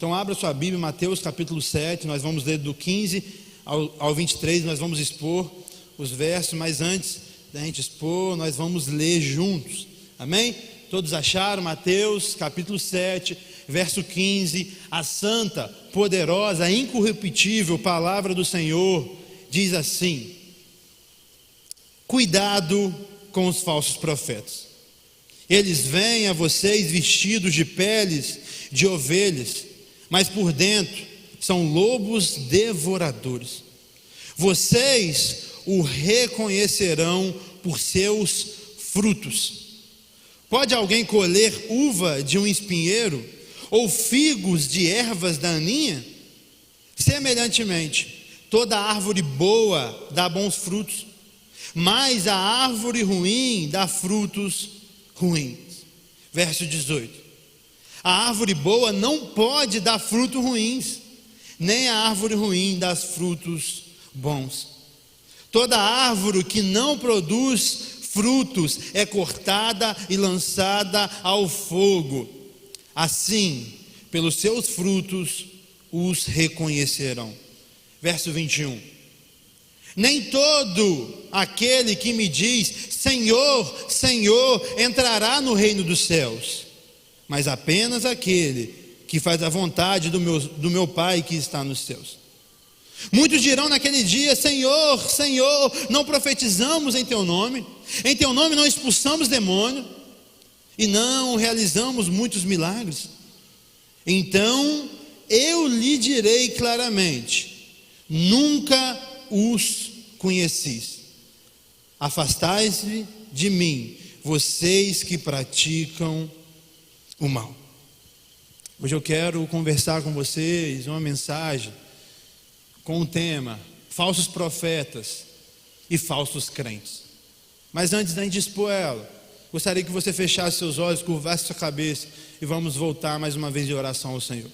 Então abra sua Bíblia, Mateus capítulo 7, nós vamos ler do 15 ao 23, nós vamos expor os versos, mas antes da gente expor, nós vamos ler juntos, amém? Todos acharam? Mateus capítulo 7, verso 15, a santa, poderosa, incorruptível palavra do Senhor diz assim: cuidado com os falsos profetas, eles vêm a vocês vestidos de peles de ovelhas, mas por dentro são lobos devoradores. Vocês o reconhecerão por seus frutos. Pode alguém colher uva de um espinheiro, ou figos de ervas daninha? Semelhantemente, toda árvore boa dá bons frutos, mas a árvore ruim dá frutos ruins. Verso 18: a árvore boa não pode dar frutos ruins, nem a árvore ruim dá frutos bons. Toda árvore que não produz frutos é cortada e lançada ao fogo. Assim, pelos seus frutos os reconhecerão. Verso 21: nem todo aquele que me diz Senhor, Senhor, entrará no reino dos céus, mas apenas aquele que faz a vontade do meu Pai que está nos céus. Muitos dirão naquele dia: Senhor, Senhor, não profetizamos em teu nome não expulsamos demônio, e não realizamos muitos milagres? Então eu lhe direi claramente: nunca os conhecis. Afastai-se de mim, vocês que praticam o mal. Hoje eu quero conversar com vocês uma mensagem com o tema falsos profetas e falsos crentes. Mas antes da gente expor ela, gostaria que você fechasse seus olhos, curvasse sua cabeça e vamos voltar mais uma vez em oração ao Senhor.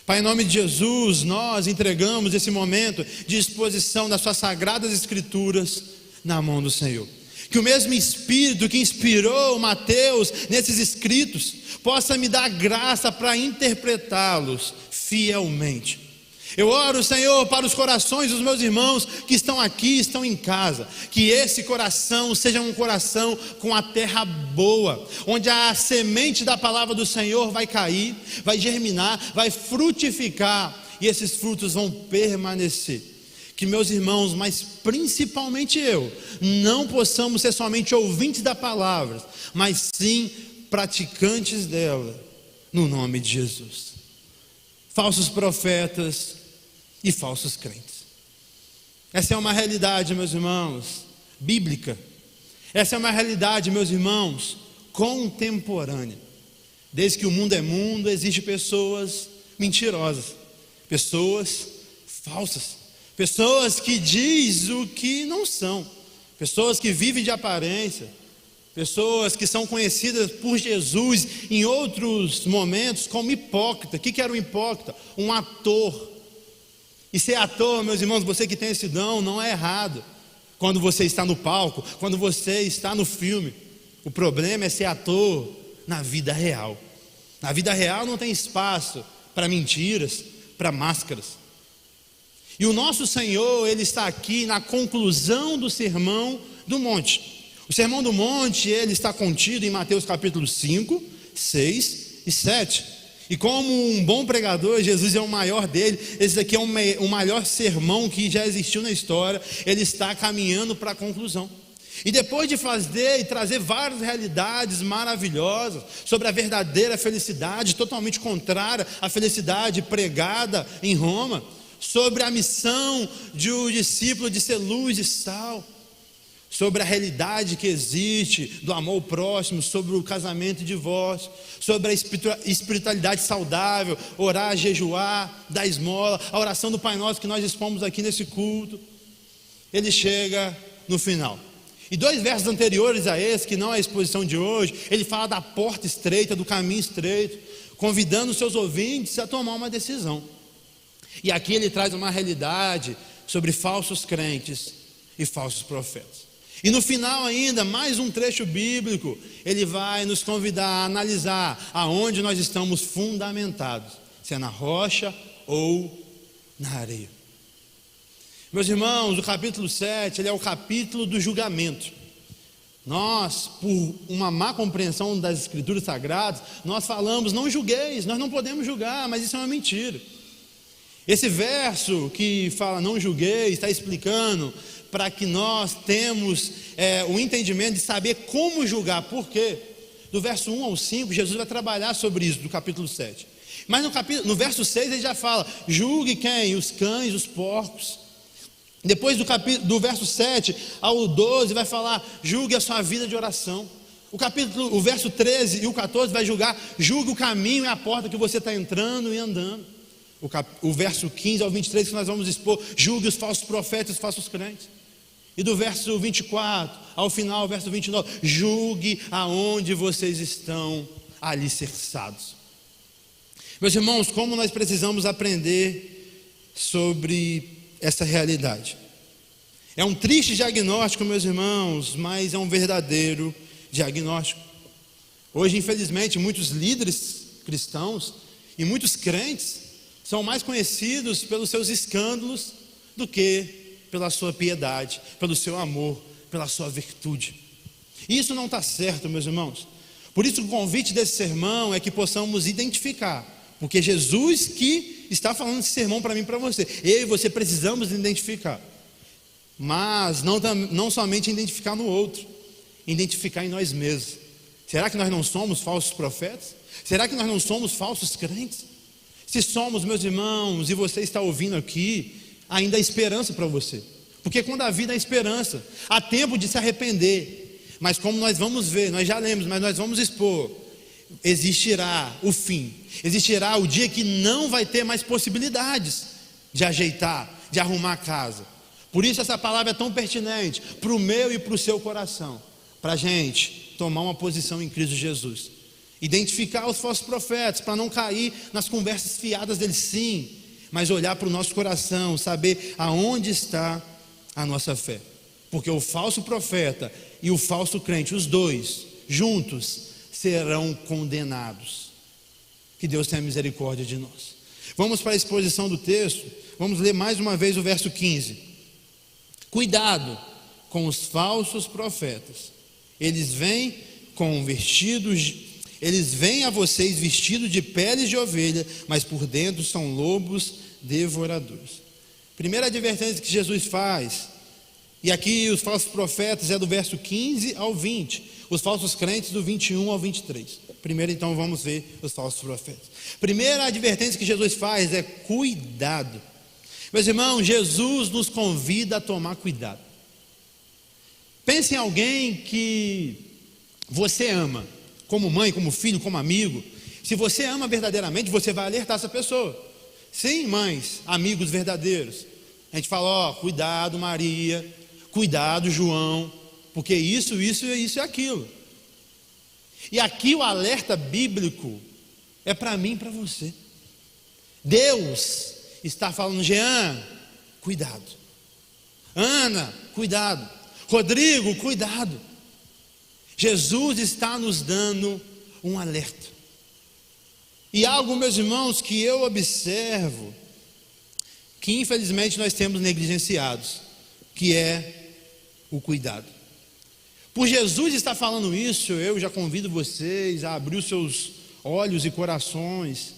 Pai, em nome de Jesus, nós entregamos esse momento de exposição das suas sagradas escrituras na mão do Senhor. Que o mesmo Espírito que inspirou Mateus nesses escritos possa me dar graça para interpretá-los fielmente. Eu oro, Senhor, para os corações dos meus irmãos que estão aqui, estão em casa, que esse coração seja um coração com a terra boa, onde a semente da palavra do Senhor vai cair, vai germinar, vai frutificar, e esses frutos vão permanecer. Que meus irmãos, mas principalmente eu, não possamos ser somente ouvintes da palavra, mas sim praticantes dela, no nome de Jesus. Falsos profetas e falsos crentes. Essa é uma realidade, meus irmãos, bíblica. Essa é uma realidade, meus irmãos, contemporânea. Desde que o mundo é mundo, existem pessoas mentirosas, pessoas falsas, pessoas que dizem o que não são, pessoas que vivem de aparência, pessoas que são conhecidas por Jesus em outros momentos como hipócrita. O que era um hipócrita? Um ator. E ser ator, meus irmãos, você que tem esse dom, não é errado. Quando você está no palco, quando você está no filme, o problema é ser ator na vida real. Na vida real não tem espaço para mentiras, para máscaras. E o nosso Senhor, Ele está aqui na conclusão do Sermão do Monte. O Sermão do Monte, ele está contido em Mateus capítulo 5, 6 e 7. E como um bom pregador, Jesus é o maior dele. Esse daqui é o maior sermão que já existiu na história. Ele está caminhando para a conclusão. E depois de fazer e trazer várias realidades maravilhosas sobre a verdadeira felicidade, totalmente contrária à felicidade pregada em Roma, sobre a missão de um discípulo de ser luz e sal, sobre a realidade que existe do amor ao próximo, sobre o casamento e divórcio, sobre a espiritualidade saudável, orar, jejuar, dar esmola, a oração do Pai Nosso que nós expomos aqui nesse culto. Ele chega no final. E 2 versos anteriores a esse, que não é a exposição de hoje, ele fala da porta estreita, do caminho estreito, convidando os seus ouvintes a tomar uma decisão. E aqui ele traz uma realidade sobre falsos crentes e falsos profetas. E no final ainda, mais um trecho bíblico, ele vai nos convidar a analisar aonde nós estamos fundamentados se é na rocha ou na areia. Meus irmãos, o capítulo 7, ele é o capítulo do julgamento. Nós, por uma má compreensão das Escrituras Sagradas, nós falamos, não julgueis, nós não podemos julgar, mas isso é uma mentira. Esse verso que fala não julgueis, está explicando para que nós temos o entendimento de saber como julgar. Por quê? Do verso 1 ao 5, Jesus vai trabalhar sobre isso, do capítulo 7. Mas no verso 6 ele já fala, julgue quem? Os cães, os porcos. Depois do verso 7 ao 12 vai falar, julgue a sua vida de oração. O verso 13 e o 14 vai julgue o caminho e a porta que você está entrando e andando. O verso 15 ao 23 que nós vamos expor, julgue os falsos profetas e os falsos crentes. E do verso 24 ao final, verso 29, julgue aonde vocês estão alicerçados. Meus irmãos, como nós precisamos aprender sobre essa realidade? É um triste diagnóstico, meus irmãos, mas é um verdadeiro diagnóstico. Hoje, infelizmente, muitos líderes cristãos e muitos crentes são mais conhecidos pelos seus escândalos do que pela sua piedade, pelo seu amor, pela sua virtude. E isso não está certo, meus irmãos. Por isso o convite desse sermão é que possamos identificar, porque Jesus que está falando esse sermão para mim e para você. Eu e você precisamos identificar. Mas não somente identificar no outro, identificar em nós mesmos. Será que nós não somos falsos profetas? Será que nós não somos falsos crentes? Se somos, meus irmãos, e você está ouvindo aqui, ainda há esperança para você. Porque quando a vida há esperança, há tempo de se arrepender. Mas como nós vamos ver, nós já lemos, mas nós vamos expor, existirá o fim. Existirá o dia que não vai ter mais possibilidades de ajeitar, de arrumar a casa. Por isso essa palavra é tão pertinente para o meu e para o seu coração, para a gente tomar uma posição em Cristo Jesus, identificar os falsos profetas, para não cair nas conversas fiadas deles, sim, mas olhar para o nosso coração, saber aonde está a nossa fé, porque o falso profeta e o falso crente, os dois juntos serão condenados. Que Deus tenha misericórdia de nós. Vamos para a exposição do texto. Vamos ler mais uma vez o verso 15. Cuidado com os falsos profetas. Eles vêm a vocês vestidos de peles de ovelha, mas por dentro são lobos devoradores. Primeira advertência que Jesus faz, e aqui os falsos profetas é do verso 15 ao 20, os falsos crentes do 21 ao 23. Primeiro então vamos ver os falsos profetas. Primeira advertência que Jesus faz é cuidado. Meus irmãos, Jesus nos convida a tomar cuidado. Pense em alguém que você ama, como mãe, como filho, como amigo. Se você ama verdadeiramente, você vai alertar essa pessoa. Sim, mães, amigos verdadeiros. A gente fala, cuidado Maria, cuidado João, porque isso e aquilo. E aqui o alerta bíblico é para mim e para você. Deus está falando, Jean, cuidado. Ana, cuidado. Rodrigo, cuidado. Jesus está nos dando um alerta. E algo, meus irmãos, que eu observo, que infelizmente nós temos negligenciados, que é o cuidado. Por Jesus estar falando isso, eu já convido vocês a abrir os seus olhos e corações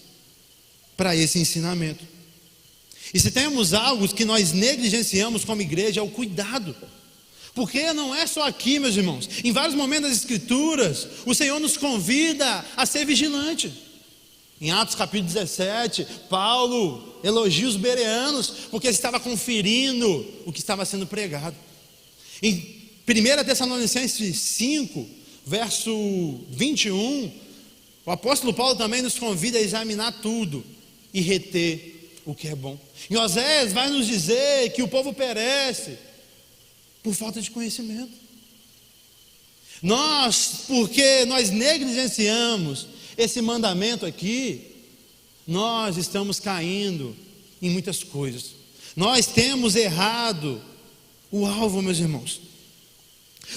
para esse ensinamento. E se temos algo que nós negligenciamos como igreja, é o cuidado. Porque não é só aqui, meus irmãos. Em vários momentos das Escrituras, o Senhor nos convida a ser vigilante. Em Atos capítulo 17, Paulo elogia os bereanos, porque estava conferindo o que estava sendo pregado. Em 1 Tessalonicenses 5, verso 21, o apóstolo Paulo também nos convida a examinar tudo e reter o que é bom. Em Oséias vai nos dizer que o povo perece por falta de conhecimento. Porque nós negligenciamos esse mandamento aqui, nós estamos caindo em muitas coisas. Nós temos errado o alvo, meus irmãos.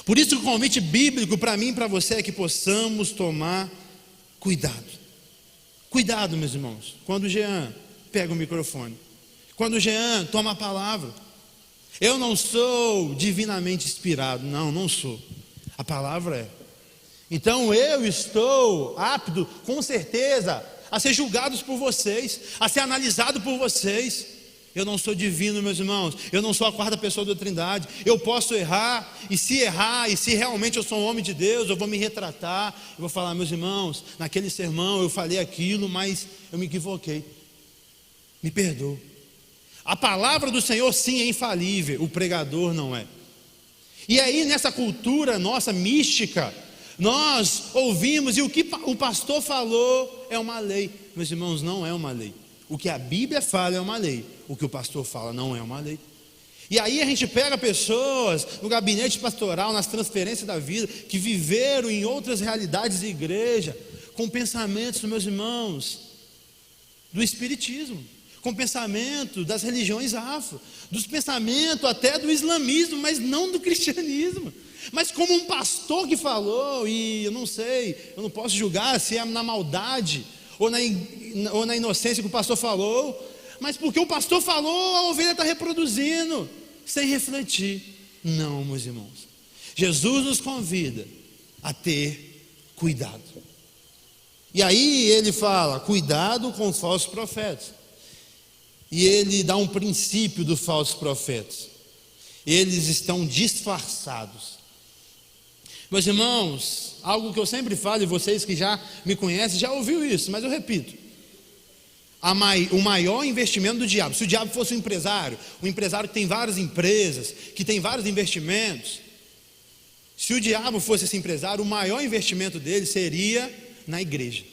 Por isso o convite bíblico para mim e para você é que possamos tomar cuidado. Cuidado, meus irmãos, quando o Jean pega o microfone, quando o Jean toma a palavra. Eu não sou divinamente inspirado, não sou. A palavra é. Então eu estou apto, com certeza, a ser julgado por vocês, a ser analisado por vocês. Eu não sou divino, meus irmãos. Eu não sou a quarta pessoa da Trindade. Eu posso errar, e se realmente eu sou um homem de Deus, eu vou me retratar. Eu vou falar, meus irmãos, naquele sermão eu falei aquilo, mas eu me equivoquei. Me perdoa. A palavra do Senhor sim é infalível, o pregador não é. E aí nessa cultura nossa mística, nós ouvimos, e o que o pastor falou é uma lei. Meus irmãos, não é uma lei. O que a Bíblia fala é uma lei, o que o pastor fala não é uma lei. E aí a gente pega pessoas no gabinete pastoral, nas transferências da vida, que viveram em outras realidades de igreja, com pensamentos, meus irmãos, do espiritismo, com pensamento das religiões afro, dos pensamentos até do islamismo, mas não do cristianismo. Mas como um pastor que falou, e eu não sei, eu não posso julgar se é na maldade ou na inocência que o pastor falou, mas porque o pastor falou, a ovelha está reproduzindo, sem refletir. Não, meus irmãos, Jesus nos convida a ter cuidado. E aí ele fala, cuidado com os falsos profetas. E ele dá um princípio dos falsos profetas. Eles estão disfarçados. Meus irmãos, algo que eu sempre falo, e vocês que já me conhecem, já ouviu isso, mas eu repito. O maior investimento do diabo, se o diabo fosse um empresário que tem várias empresas, que tem vários investimentos, se o diabo fosse esse empresário, o maior investimento dele seria na igreja.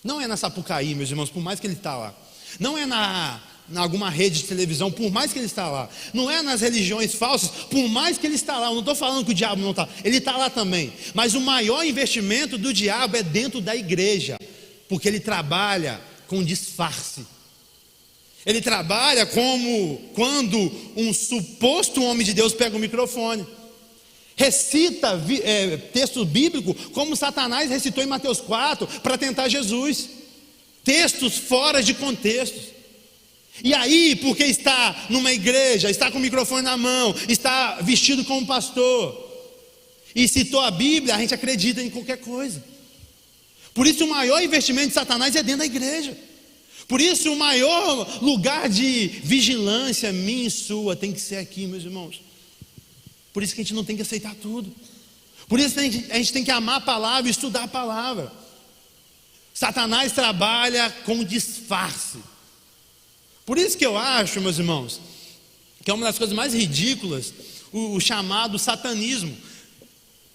Não é na Sapucaí, meus irmãos, por mais que ele está lá. Não é na alguma rede de televisão, por mais que ele está lá. Não é nas religiões falsas, por mais que ele está lá. Eu não estou falando que o diabo não está, ele está lá também. Mas o maior investimento do diabo é dentro da igreja, porque ele trabalha com disfarce. Ele trabalha como quando um suposto homem de Deus pega o microfone, recita texto bíblico, como Satanás recitou em Mateus 4, para tentar Jesus. Textos fora de contexto. E aí, porque está numa igreja, está com o microfone na mão, está vestido como pastor, e citou a Bíblia, a gente acredita em qualquer coisa. Por isso o maior investimento de Satanás é dentro da igreja. Por isso o maior lugar de vigilância minha e sua tem que ser aqui, meus irmãos. Por isso que a gente não tem que aceitar tudo. Por isso a gente tem que amar a palavra e estudar a palavra. Satanás trabalha com disfarce. Por isso que eu acho, meus irmãos, que é uma das coisas mais ridículas, o chamado satanismo.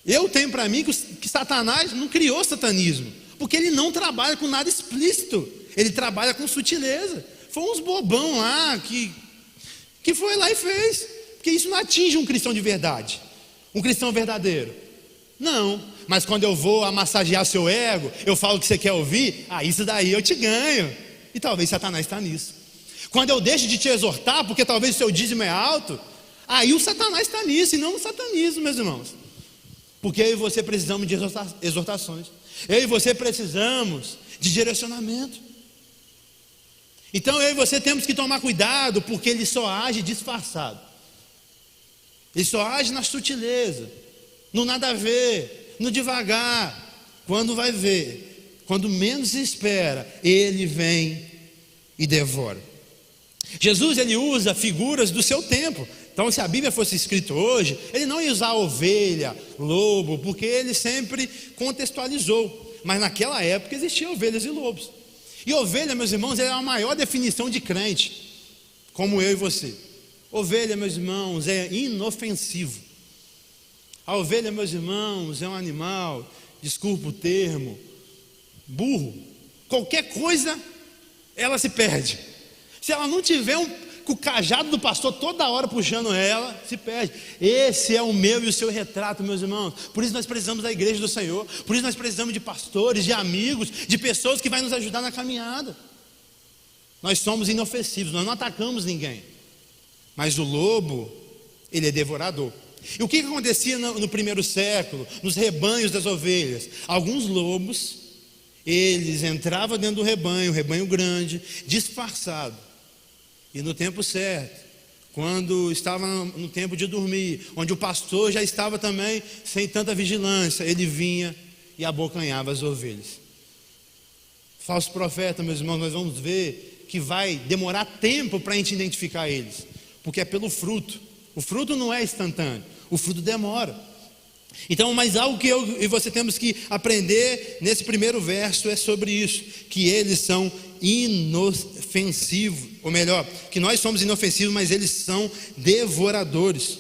Eu tenho para mim que Satanás não criou satanismo, porque ele não trabalha com nada explícito, ele trabalha com sutileza. Foi uns bobão lá que foi lá e fez, porque isso não atinge um cristão de verdade, um cristão verdadeiro. Não, mas quando eu vou massagear seu ego, eu falo o que você quer ouvir, isso daí eu te ganho. E talvez Satanás está nisso. Quando eu deixo de te exortar, porque talvez o seu dízimo é alto, aí o Satanás está nisso, e não no satanismo, meus irmãos. Porque eu e você precisamos de exortações. Eu e você precisamos de direcionamento. Então eu e você temos que tomar cuidado, porque ele só age disfarçado. Ele só age na sutileza, no nada a ver, no devagar. Quando vai ver, quando menos se espera, ele vem e devora. Jesus, ele usa figuras do seu tempo. Então, se a Bíblia fosse escrita hoje, ele não ia usar ovelha, lobo, porque ele sempre contextualizou. Mas naquela época existiam ovelhas e lobos. E ovelha, meus irmãos, é a maior definição de crente, como eu e você. Ovelha, meus irmãos, é inofensivo. A ovelha, meus irmãos, é um animal, desculpa o termo, burro. Qualquer coisa, ela se perde. Se ela não tiver com o cajado do pastor toda hora puxando ela, se perde. Esse é o meu e o seu retrato, meus irmãos. Por isso nós precisamos da igreja do Senhor. Por isso nós precisamos de pastores, de amigos, de pessoas que vão nos ajudar na caminhada. Nós somos inofensivos, nós não atacamos ninguém. Mas o lobo, ele é devorador. E o que acontecia no primeiro século, nos rebanhos das ovelhas? Alguns lobos, Eles entravam dentro do rebanho grande, disfarçado. E no tempo certo, quando estava no tempo de dormir, onde o pastor já estava também sem tanta vigilância, ele vinha e abocanhava as ovelhas. Falso profeta, meus irmãos, nós vamos ver que vai demorar tempo para a gente identificar eles, porque é pelo fruto. O fruto não é instantâneo, o fruto demora. Então, mas algo que eu e você temos que aprender nesse primeiro verso é sobre isso, que eles são inofensivos, ou melhor, que nós somos inofensivos, mas eles são devoradores.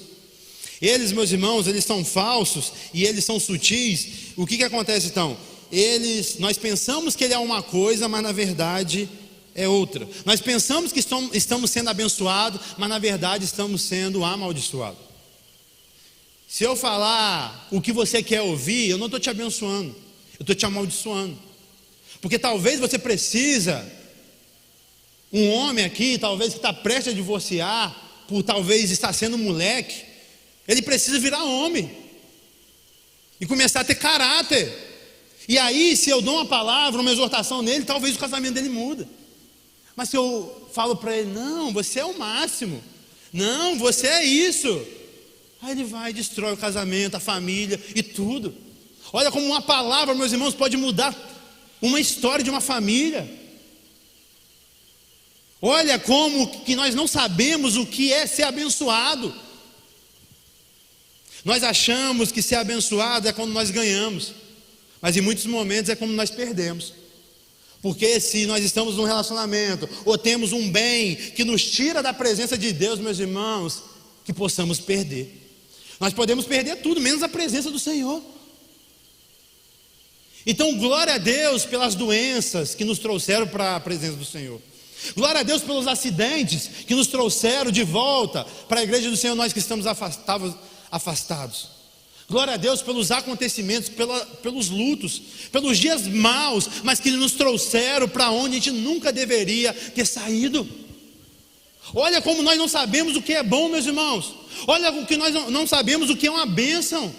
Eles, meus irmãos, eles são falsos e eles são sutis. O que acontece então? Nós pensamos que ele é uma coisa, mas na verdade é outra. Nós pensamos que estamos sendo abençoados, mas na verdade estamos sendo amaldiçoados. Se eu falar o que você quer ouvir, eu não estou te abençoando, eu estou te amaldiçoando. Porque talvez você precisa, um homem aqui, talvez que está prestes a divorciar, por talvez estar sendo moleque, ele precisa virar homem e começar a ter caráter. E aí, se eu dou uma palavra, uma exortação nele, talvez o casamento dele muda. Mas se eu falo para ele, não, você é o máximo, não, você é isso, aí ele vai e destrói o casamento, a família e tudo. Olha como uma palavra, meus irmãos, pode mudar uma história de uma família. Olha como que nós não sabemos o que é ser abençoado. Nós achamos que ser abençoado é quando nós ganhamos, mas em muitos momentos é quando nós perdemos. Porque se nós estamos num relacionamento, ou temos um bem que nos tira da presença de Deus, meus irmãos, que possamos perder. Nós podemos perder tudo, menos a presença do Senhor. Então, glória a Deus pelas doenças que nos trouxeram para a presença do Senhor. Glória a Deus pelos acidentes que nos trouxeram de volta para a igreja do Senhor, nós que estamos afastados. Glória a Deus pelos acontecimentos, pelos lutos, pelos dias maus, mas que nos trouxeram para onde a gente nunca deveria ter saído. Olha como nós não sabemos o que é bom, meus irmãos. Olha o que nós não sabemos o que é uma bênção.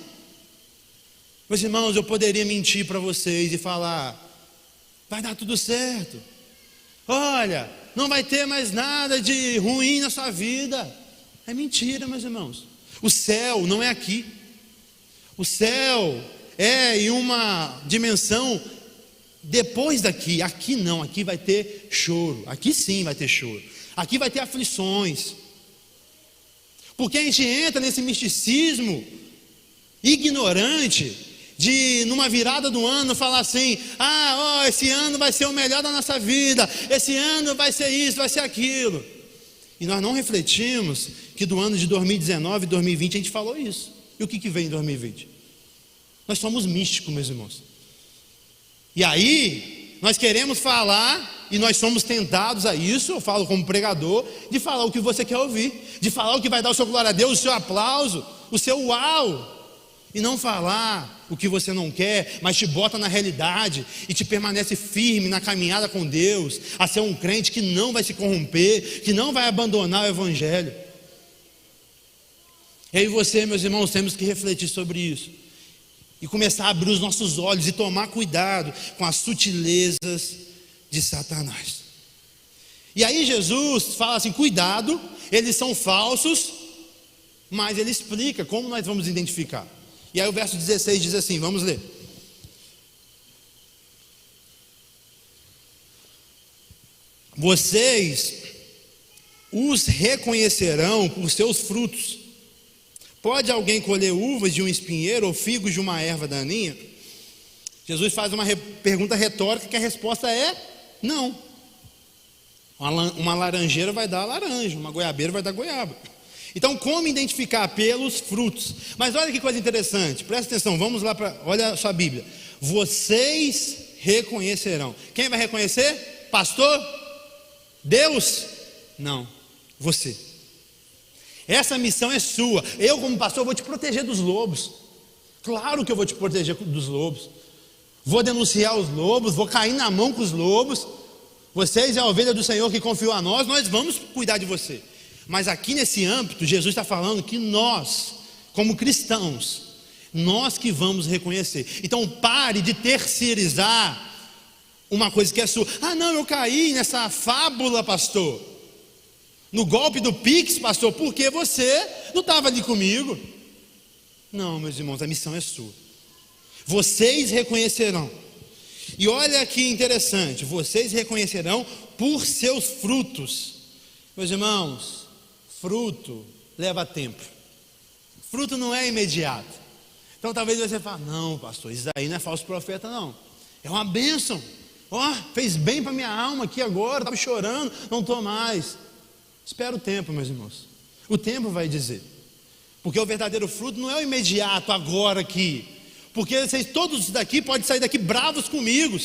Meus irmãos, eu poderia mentir para vocês e falar, vai dar tudo certo. Olha, não vai ter mais nada de ruim na sua vida. É mentira, meus irmãos. O céu não é aqui. O céu é em uma dimensão depois daqui. Aqui não, aqui vai ter choro. Aqui sim vai ter choro. Aqui vai ter aflições. Porque a gente entra nesse misticismo ignorante de numa virada do ano falar assim, esse ano vai ser o melhor da nossa vida, esse ano vai ser isso, vai ser aquilo. E nós não refletimos que do ano de 2019 e 2020 a gente falou isso. E o que vem em 2020? Nós somos místicos, meus irmãos. E aí, nós queremos falar, e nós somos tentados a isso, eu falo como pregador, de falar o que você quer ouvir, de falar o que vai dar o seu glória a Deus, o seu aplauso, o seu uau, e não falar o que você não quer, mas te bota na realidade, e te permanece firme na caminhada com Deus, a ser um crente que não vai se corromper, que não vai abandonar o Evangelho. Eu e você, meus irmãos, temos que refletir sobre isso, e começar a abrir os nossos olhos, e tomar cuidado com as sutilezas de Satanás. E aí Jesus fala assim, cuidado, eles são falsos, mas ele explica como nós vamos identificar. E aí o verso 16 diz assim, vamos ler. Vocês os reconhecerão por seus frutos. Pode alguém colher uvas de um espinheiro ou figos de uma erva daninha? Jesus faz uma pergunta retórica que a resposta é não. Uma laranjeira vai dar laranja, uma goiabeira vai dar goiaba. Então, como identificar? Pelos frutos. Mas olha que coisa interessante, presta atenção, vamos lá, olha a sua Bíblia. Vocês reconhecerão. Quem vai reconhecer? Pastor? Deus? Não, você. Essa missão é sua. Eu, como pastor, vou te proteger dos lobos. Claro que eu vou te proteger dos lobos. Vou denunciar os lobos, vou cair na mão com os lobos. Vocês é a ovelha do Senhor que confiou a nós vamos cuidar de você. Mas aqui nesse âmbito, Jesus está falando que nós, como cristãos, nós que vamos reconhecer. Então pare de terceirizar uma coisa que é sua. Ah, não, eu caí nessa fábula, pastor, no golpe do Pix, pastor, porque você não estava ali comigo. Não, meus irmãos, a missão é sua. Vocês reconhecerão. E olha que interessante, vocês reconhecerão por seus frutos. Meus irmãos, fruto leva tempo. Fruto não é imediato. Então talvez você fale, não, pastor, isso aí não é falso profeta, não. É uma bênção. Ó, fez bem para minha alma aqui agora, estava chorando, não estou mais. Espera o tempo, meus irmãos. O tempo vai dizer. Porque o verdadeiro fruto não é o imediato, agora aqui. Porque vocês todos daqui podem sair daqui bravos comigo,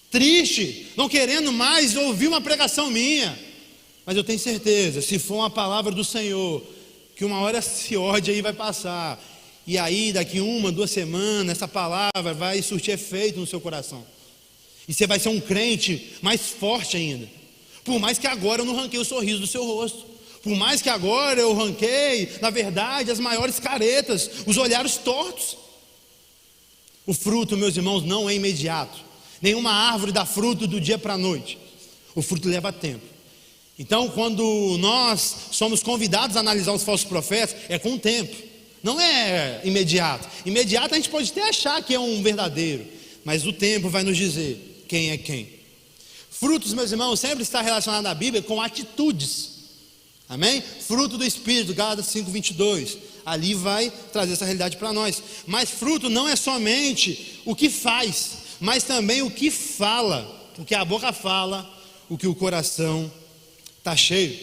triste, não querendo mais ouvir uma pregação minha. Mas eu tenho certeza, se for uma palavra do Senhor, que uma hora esse ódio aí vai passar. E aí daqui 1, 2 semanas, essa palavra vai surtir efeito no seu coração. E você vai ser um crente mais forte ainda. Por mais que agora eu não ranquei o sorriso do seu rosto. Por mais que agora eu ranquei, na verdade, as maiores caretas, os olhares tortos. O fruto, meus irmãos, não é imediato. Nenhuma árvore dá fruto do dia para a noite. O fruto leva tempo. Então, quando nós somos convidados a analisar os falsos profetas, é com o tempo. Não é imediato. Imediato a gente pode até achar que é um verdadeiro. Mas o tempo vai nos dizer quem é quem. Frutos, meus irmãos, sempre está relacionado na Bíblia com atitudes. Amém? Fruto do Espírito, Gálatas 5:22. Ali vai trazer essa realidade para nós. Mas fruto não é somente o que faz, mas também o que fala. O que a boca fala, o que o coração está cheio.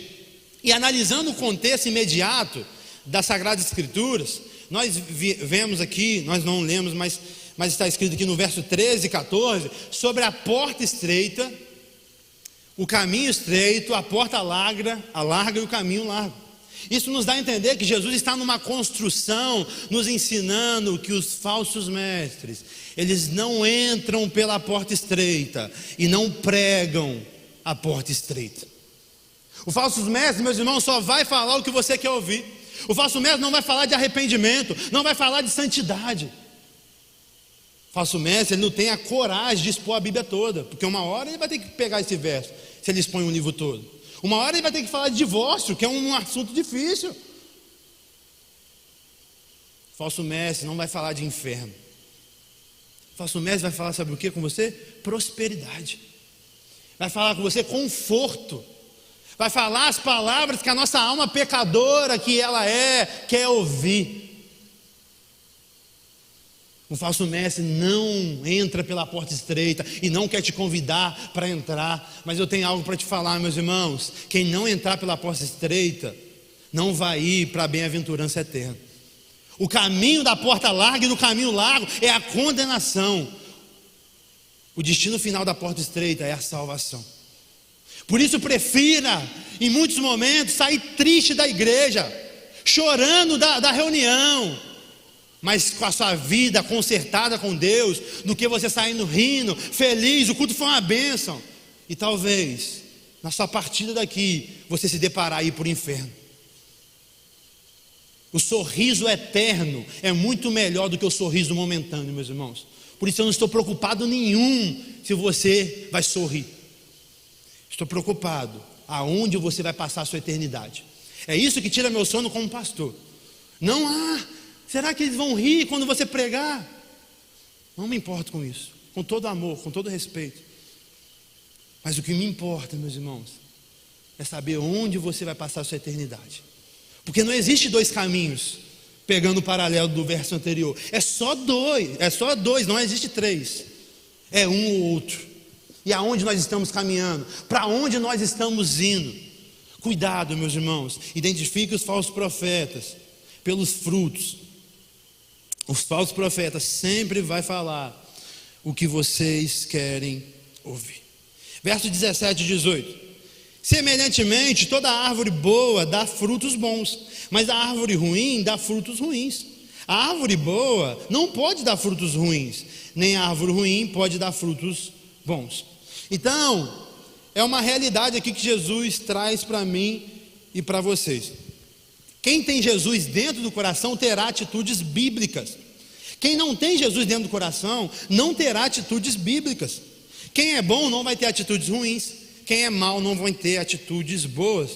E analisando o contexto imediato das Sagradas Escrituras, nós vemos aqui, nós não lemos, mas está escrito aqui no verso 13 e 14, sobre a porta estreita, o caminho estreito, a porta larga e o caminho largo. Isso nos dá a entender que Jesus está numa construção, nos ensinando que os falsos mestres, eles não entram pela porta estreita e não pregam a porta estreita. O falso mestre, meus irmãos, só vai falar o que você quer ouvir. O falso mestre não vai falar de arrependimento, não vai falar de santidade. O falso mestre, ele não tem a coragem de expor a Bíblia toda, porque uma hora ele vai ter que pegar esse verso, se ele expõe um livro todo. Uma hora ele vai ter que falar de divórcio, que é um assunto difícil. O falso mestre não vai falar de inferno. O falso mestre vai falar, sabe o que com você? Prosperidade. Vai falar com você conforto. Vai falar as palavras que a nossa alma pecadora que ela quer ouvir. O falso mestre não entra pela porta estreita e não quer te convidar para entrar. Mas eu tenho algo para te falar, meus irmãos. Quem não entrar pela porta estreita não vai ir para a bem-aventurança eterna. O caminho da porta larga e do caminho largo é a condenação. O destino final da porta estreita é a salvação. Por isso prefira, em muitos momentos, sair triste da igreja, chorando da reunião, mas com a sua vida consertada com Deus, do que você saindo rindo, feliz, o culto foi uma bênção. E talvez, na sua partida daqui, você se deparar aí por inferno. O sorriso eterno é muito melhor do que o sorriso momentâneo, meus irmãos. Por isso eu não estou preocupado nenhum se você vai sorrir. Estou preocupado aonde você vai passar a sua eternidade. É isso que tira meu sono como pastor. Não será que eles vão rir quando você pregar? Não me importo com isso. Com todo amor, com todo respeito. Mas o que me importa, meus irmãos, é saber onde você vai passar a sua eternidade. Porque não existe dois caminhos, pegando o paralelo do verso anterior. É só dois, não existe três. É um ou outro. E aonde nós estamos caminhando? Para onde nós estamos indo? Cuidado, meus irmãos. Identifique os falsos profetas pelos frutos. Os falsos profetas sempre vai falar o que vocês querem ouvir. Verso 17 e 18. Semelhantemente, toda árvore boa dá frutos bons, mas a árvore ruim dá frutos ruins. A árvore boa não pode dar frutos ruins, nem a árvore ruim pode dar frutos bons. Então, é uma realidade aqui que Jesus traz para mim e para vocês. Quem tem Jesus dentro do coração terá atitudes bíblicas. Quem não tem Jesus dentro do coração não terá atitudes bíblicas. Quem é bom não vai ter atitudes ruins, quem é mau não vai ter atitudes boas.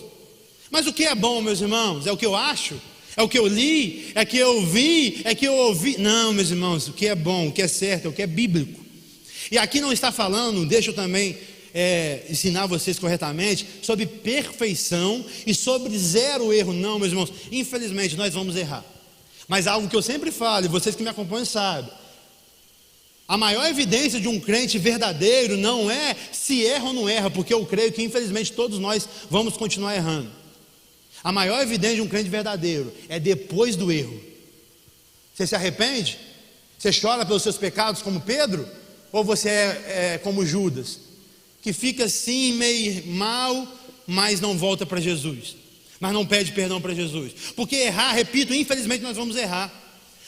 Mas o que é bom, meus irmãos? É o que eu acho? É o que eu li? É o que eu vi? É o que eu ouvi? Não, meus irmãos, o que é bom, o que é certo, é o que é bíblico. E aqui não está falando, deixa eu também ensinar vocês corretamente, sobre perfeição e sobre zero erro. Não, meus irmãos, infelizmente nós vamos errar. Mas algo que eu sempre falo, e vocês que me acompanham sabem, a maior evidência de um crente verdadeiro não é se erra ou não erra, porque eu creio que infelizmente todos nós vamos continuar errando. A maior evidência de um crente verdadeiro é depois do erro. Você se arrepende? Você chora pelos seus pecados como Pedro? Ou você é como Judas, que fica assim meio mal, mas não volta para Jesus, mas não pede perdão para Jesus? Porque errar, repito, infelizmente nós vamos errar,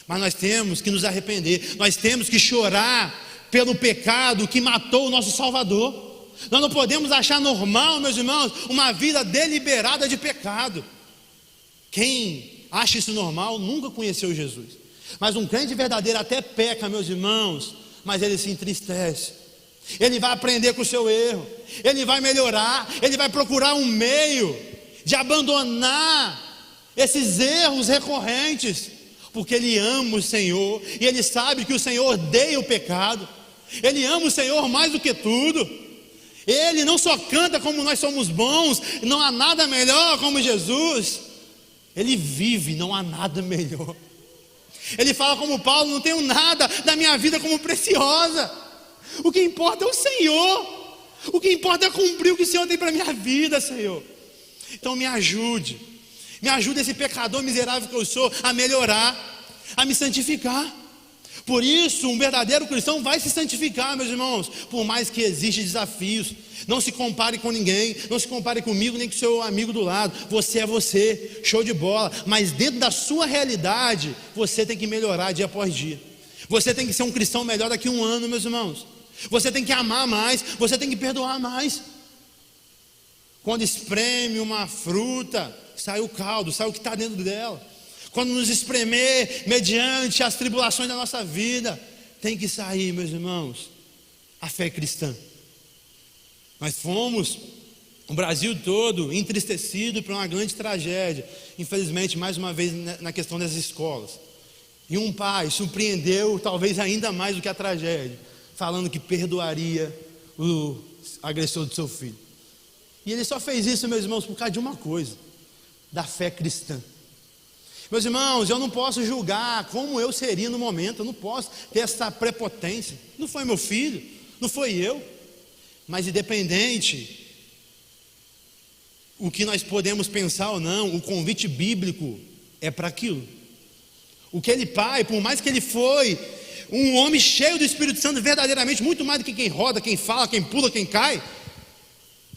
mas nós temos que nos arrepender, nós temos que chorar pelo pecado que matou o nosso Salvador. Nós não podemos achar normal, meus irmãos, uma vida deliberada de pecado. Quem acha isso normal nunca conheceu Jesus. Mas um crente verdadeiro até peca, meus irmãos, mas ele se entristece. Ele vai aprender com o seu erro, ele vai melhorar, ele vai procurar um meio de abandonar esses erros recorrentes, porque ele ama o Senhor, e ele sabe que o Senhor odeia o pecado. Ele ama o Senhor mais do que tudo. Ele não só canta como nós somos bons, não há nada melhor como Jesus. Ele vive, não há nada melhor. Ele fala como Paulo: não tenho nada da minha vida como preciosa. O que importa é o Senhor. O que importa é cumprir o que o Senhor tem para a minha vida, Senhor. Então me ajude esse pecador miserável que eu sou a melhorar, a me santificar. Por isso um verdadeiro cristão vai se santificar, meus irmãos, por mais que existam desafios. Não se compare com ninguém, não se compare comigo nem com o seu amigo do lado. Você é você, show de bola, mas dentro da sua realidade você tem que melhorar dia após dia. Você tem que ser um cristão melhor daqui a um ano, meus irmãos. Você tem que amar mais, você tem que perdoar mais. Quando espreme uma fruta, sai o caldo, sai o que está dentro dela. Quando nos espremer mediante as tribulações da nossa vida, tem que sair, meus irmãos, a fé cristã. Nós fomos, o Brasil todo, entristecido por uma grande tragédia, infelizmente, mais uma vez na questão das escolas. E um pai surpreendeu, talvez ainda mais do que a tragédia, falando que perdoaria o agressor do seu filho. E ele só fez isso, meus irmãos, por causa de uma coisa: da fé cristã. Meus irmãos, eu não posso julgar como eu seria no momento, eu não posso ter essa prepotência. Não foi meu filho, não foi eu. Mas independente o que nós podemos pensar ou não, o convite bíblico é para aquilo. Aquele pai, por mais que ele foi um homem cheio do Espírito Santo, verdadeiramente, muito mais do que quem roda, quem fala, quem pula, quem cai,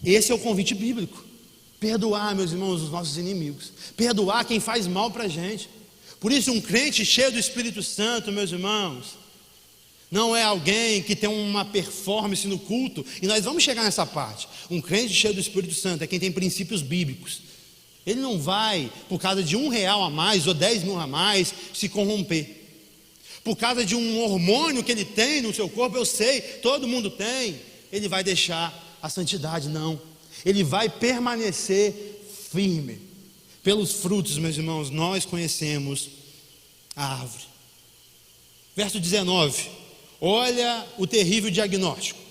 esse é o convite bíblico. Perdoar, meus irmãos, os nossos inimigos, perdoar quem faz mal para a gente. Por isso um crente cheio do Espírito Santo, meus irmãos, não é alguém que tem uma performance no culto, e nós vamos chegar nessa parte. Um crente cheio do Espírito Santo é quem tem princípios bíblicos. Ele não vai, por causa de R$1 a mais ou 10 mil a mais, se corromper. Por causa de um hormônio que ele tem no seu corpo, eu sei, todo mundo tem, ele vai deixar a santidade. Não, ele vai permanecer firme. Pelos frutos, meus irmãos, nós conhecemos a árvore. Verso 19, olha o terrível diagnóstico.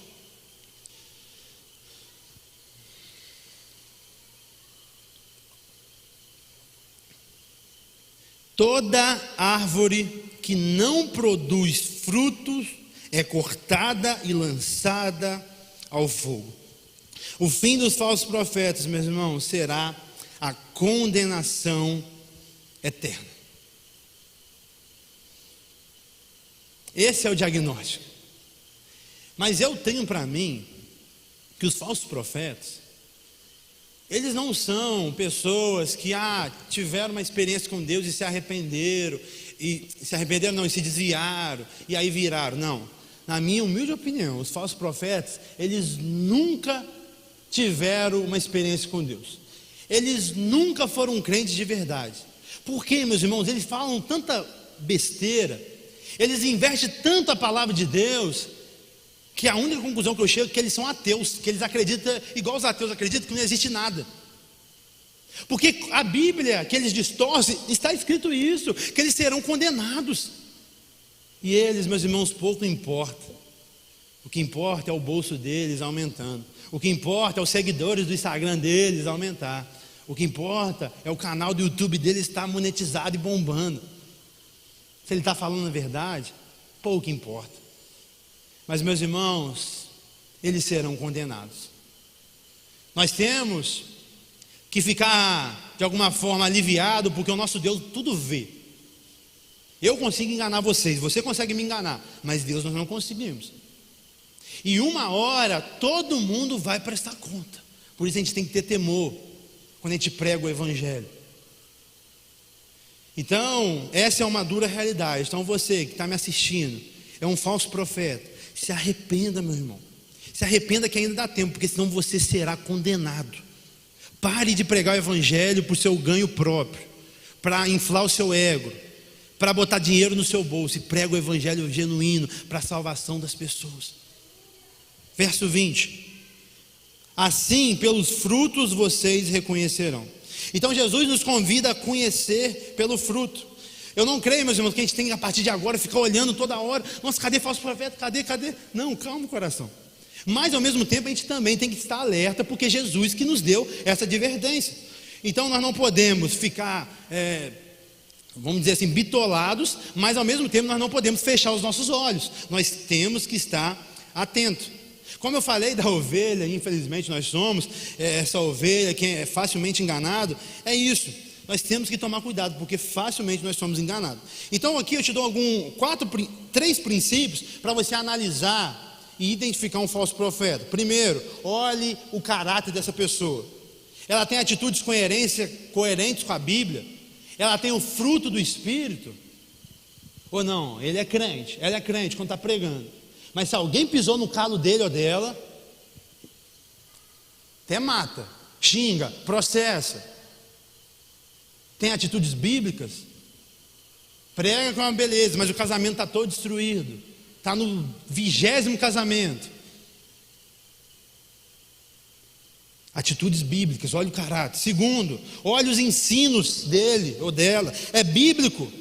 Toda árvore que não produz frutos é cortada e lançada ao fogo. O fim dos falsos profetas, meus irmãos, será a condenação eterna. Esse é o diagnóstico. Mas eu tenho para mim que os falsos profetas, eles não são pessoas que tiveram uma experiência com Deus e se arrependeram, e se desviaram, e aí viraram. Não, na minha humilde opinião, os falsos profetas, eles nunca tiveram uma experiência com Deus. Eles nunca foram crentes de verdade. Por quê, meus irmãos? Eles falam tanta besteira, eles invertem tanto a palavra de Deus, que a única conclusão que eu chego é que eles são ateus, que eles acreditam, igual os ateus acreditam, que não existe nada. Porque a Bíblia que eles distorcem, está escrito isso, que eles serão condenados. E eles, meus irmãos, pouco importa. O que importa é o bolso deles aumentando. O que importa é os seguidores do Instagram deles aumentar. O que importa é o canal do YouTube deles estar monetizado e bombando. Se ele está falando a verdade, pouco importa. Mas, meus irmãos, eles serão condenados. Nós temos que ficar de alguma forma aliviado, porque o nosso Deus tudo vê. Eu consigo enganar vocês, você consegue me enganar, mas Deus nós não conseguimos. E uma hora todo mundo vai prestar conta. Por isso a gente tem que ter temor quando a gente prega o Evangelho. Então, essa é uma dura realidade. Então você que está me assistindo, é um falso profeta, se arrependa, meu irmão. Se arrependa que ainda dá tempo, porque senão você será condenado. Pare de pregar o Evangelho por seu ganho próprio, para inflar o seu ego, para botar dinheiro no seu bolso, e prega o Evangelho genuíno para a salvação das pessoas. Verso 20: assim pelos frutos vocês reconhecerão. Então Jesus nos convida a conhecer pelo fruto. Eu não creio, meus irmãos, que a gente tem que a partir de agora ficar olhando toda hora, nossa, cadê falso profeta, cadê? Não, calma o coração. Mas ao mesmo tempo a gente também tem que estar alerta, porque Jesus que nos deu essa advertência. Então nós não podemos ficar, vamos dizer assim, bitolados, mas ao mesmo tempo nós não podemos fechar os nossos olhos. Nós temos que estar atentos. Como eu falei da ovelha, infelizmente nós somos essa ovelha que é facilmente enganado. É isso, nós temos que tomar cuidado, porque facilmente nós somos enganados. Então aqui eu te dou 3 princípios para você analisar e identificar um falso profeta. Primeiro, olhe o caráter dessa pessoa. Ela tem atitudes coerentes com a Bíblia? Ela tem o fruto do Espírito? Ou não? Ele é crente, ela é crente quando está pregando, mas se alguém pisou no calo dele ou dela, até mata, xinga, processa. Tem atitudes bíblicas? Prega com uma beleza, mas o casamento está todo destruído, está no 20º casamento. Atitudes bíblicas, olha o caráter. Segundo, olha os ensinos dele ou dela. É bíblico.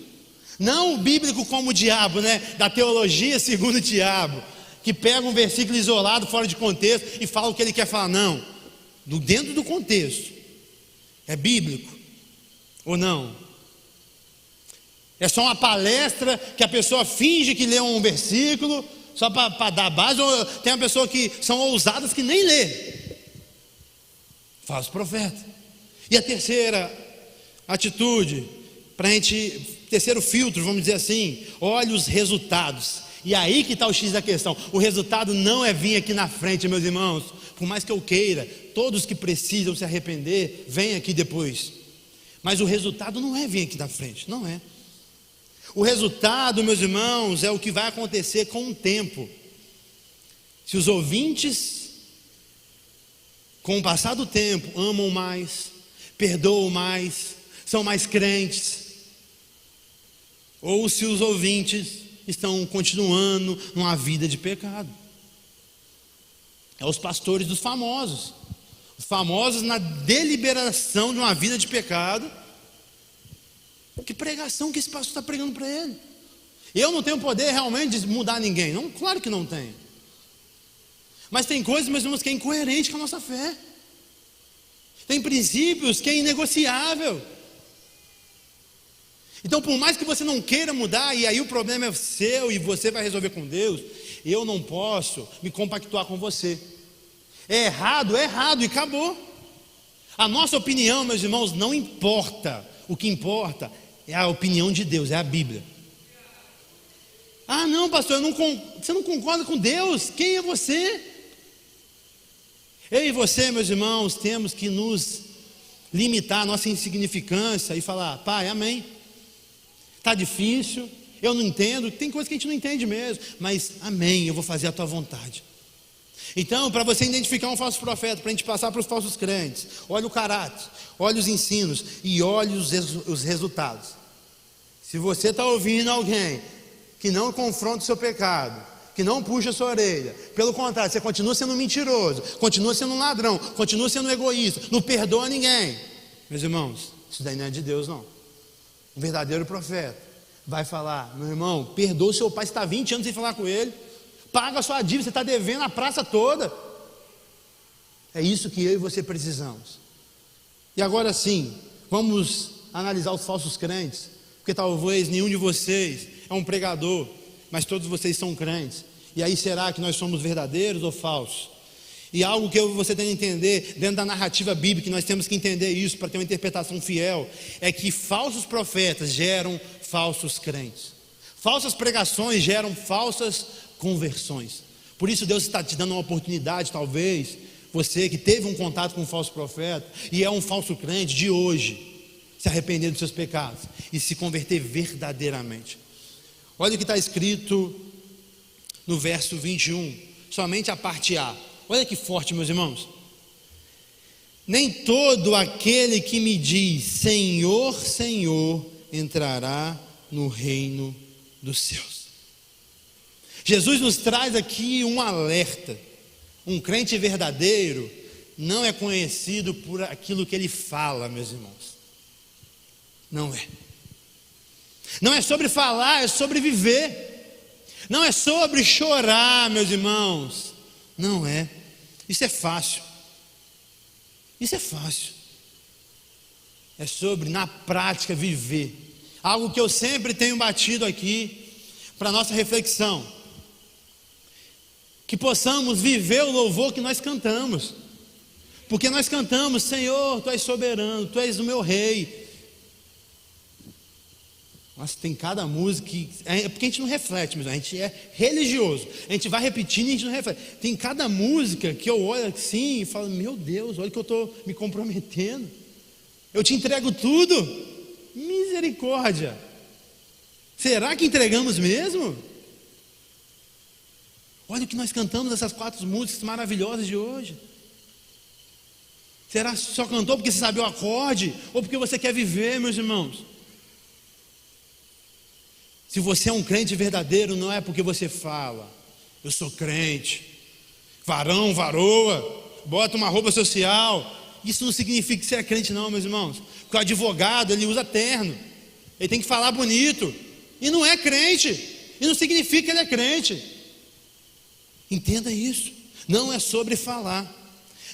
Não bíblico como o diabo, né? Da teologia segundo o diabo, que pega um versículo isolado, fora de contexto, e fala o que ele quer falar. Não, dentro do contexto. É bíblico ou não? É só uma palestra que a pessoa finge que lê um versículo só para dar base, ou tem uma pessoa que são ousadas que nem lê. Falso profeta. E a terceira atitude, terceiro filtro, vamos dizer assim, olhe os resultados. E aí que está o X da questão. O resultado não é vir aqui na frente, meus irmãos. Por mais que eu queira, todos que precisam se arrepender, vêm aqui depois. Mas o resultado não é vir aqui na frente, não é. O resultado, meus irmãos, é o que vai acontecer com o tempo. Se os ouvintes, com o passar do tempo, amam mais, perdoam mais, são mais crentes, ou se os ouvintes estão continuando numa vida de pecado. É os pastores dos famosos. Os famosos na deliberação de uma vida de pecado. Que pregação que esse pastor está pregando para ele? Eu não tenho poder realmente de mudar ninguém. Não, claro que não tenho. Mas tem coisas, meus irmãos, que é incoerente com a nossa fé. Tem princípios que é inegociável. Então, por mais que você não queira mudar, e aí o problema é seu e você vai resolver com Deus, eu não posso me compactuar com você. É errado e acabou. A nossa opinião, meus irmãos, não importa. O que importa é a opinião de Deus, é a Bíblia. Ah, não, pastor, você não concorda com Deus? Quem é você? Eu e você, meus irmãos, temos que nos limitar à nossa insignificância e falar: Pai, amém. Está difícil, eu não entendo, tem coisas que a gente não entende mesmo, mas amém, eu vou fazer a tua vontade. Então, para você identificar um falso profeta, para a gente passar para os falsos crentes, olha o caráter, olha os ensinos e olha os resultados. Se você está ouvindo alguém que não confronta o seu pecado, que não puxa a sua orelha. Pelo contrário, você continua sendo um mentiroso, continua sendo um ladrão, continua sendo um egoísta, não perdoa ninguém. Meus irmãos, isso daí não é de Deus, não. Um verdadeiro profeta vai falar: meu irmão, perdoa o seu pai, você está 20 anos sem falar com ele, paga a sua dívida, você está devendo a praça toda. É isso que eu e você precisamos. E agora sim, vamos analisar os falsos crentes, porque talvez nenhum de vocês é um pregador, mas todos vocês são crentes. E aí será que nós somos verdadeiros ou falsos? E algo que eu e você tem que entender, dentro da narrativa bíblica, que nós temos que entender isso para ter uma interpretação fiel, é que falsos profetas geram falsos crentes. Falsas pregações geram falsas conversões. Por isso Deus está te dando uma oportunidade, talvez, você que teve um contato com um falso profeta e é um falso crente, de hoje, se arrepender dos seus pecados e se converter verdadeiramente. Olha o que está escrito no verso 21, somente a parte A. Olha que forte, meus irmãos. Nem todo aquele que me diz Senhor, Senhor, entrará no reino dos céus. Jesus nos traz aqui um alerta. Um crente verdadeiro não é conhecido por aquilo que ele fala, meus irmãos. Não é. Não é sobre falar, é sobre viver. Não é sobre chorar, meus irmãos. Não é. Isso é fácil. Isso é fácil. É sobre, na prática, viver. Algo que eu sempre tenho batido aqui para a nossa reflexão. Que possamos viver o louvor que nós cantamos. Porque nós cantamos: Senhor, Tu és soberano, Tu és o meu rei. Nossa, tem cada música que... É porque a gente não reflete, mas a gente é religioso. A gente vai repetindo e a gente não reflete. Tem cada música que eu olho assim e falo: meu Deus, olha que eu estou me comprometendo. Eu te entrego tudo. Misericórdia. Será que entregamos mesmo? Olha o que nós cantamos, essas 4 músicas maravilhosas de hoje. Será que só cantou porque você sabe o acorde? Ou porque você quer viver, meus irmãos? Se você é um crente verdadeiro, não é porque você fala: eu sou crente, varão, varoa, bota uma roupa social. Isso não significa que você é crente, não, meus irmãos. Porque o advogado, ele usa terno, ele tem que falar bonito, e não é crente, e não significa que ele é crente. Entenda isso. Não é sobre falar,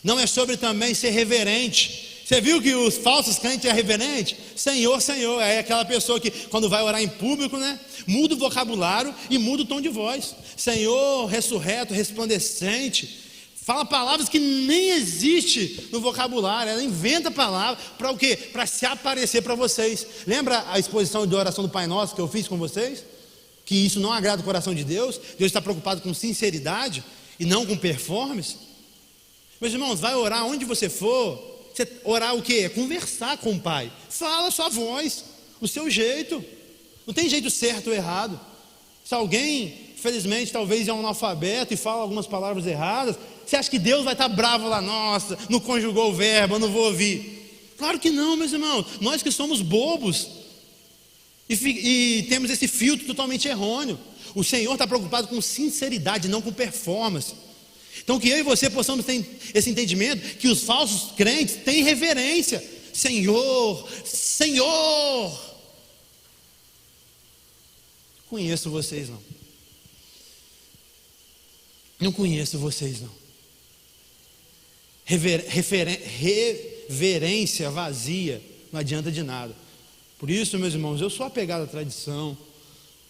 não é sobre também ser reverente. Você viu que os falsos crentes é reverente? Senhor, Senhor. É aquela pessoa que quando vai orar em público, né, muda o vocabulário e muda o tom de voz. Senhor, ressurreto, resplandecente. Fala palavras que nem existe no vocabulário. Ela inventa palavras para o quê? Para se aparecer para vocês. Lembra a exposição de oração do Pai Nosso que eu fiz com vocês? Que isso não agrada o coração de Deus. Deus está preocupado com sinceridade e não com performance. Meus irmãos, vai orar onde você for. Você orar o quê? É conversar com o Pai. Fala a sua voz, o seu jeito. Não tem jeito certo ou errado. Se alguém, infelizmente, talvez é um analfabeto e fala algumas palavras erradas, você acha que Deus vai estar bravo lá? Nossa, não conjugou o verbo, eu não vou ouvir. Claro que não, meus irmãos. Nós que somos bobos e temos esse filtro totalmente errôneo. O Senhor está preocupado com sinceridade, não com performance. Então que eu e você possamos ter esse entendimento, que os falsos crentes têm reverência. Senhor, Senhor. Conheço vocês não. Não conheço vocês não. Reverência vazia não adianta de nada. Por isso, meus irmãos, eu sou apegado à tradição.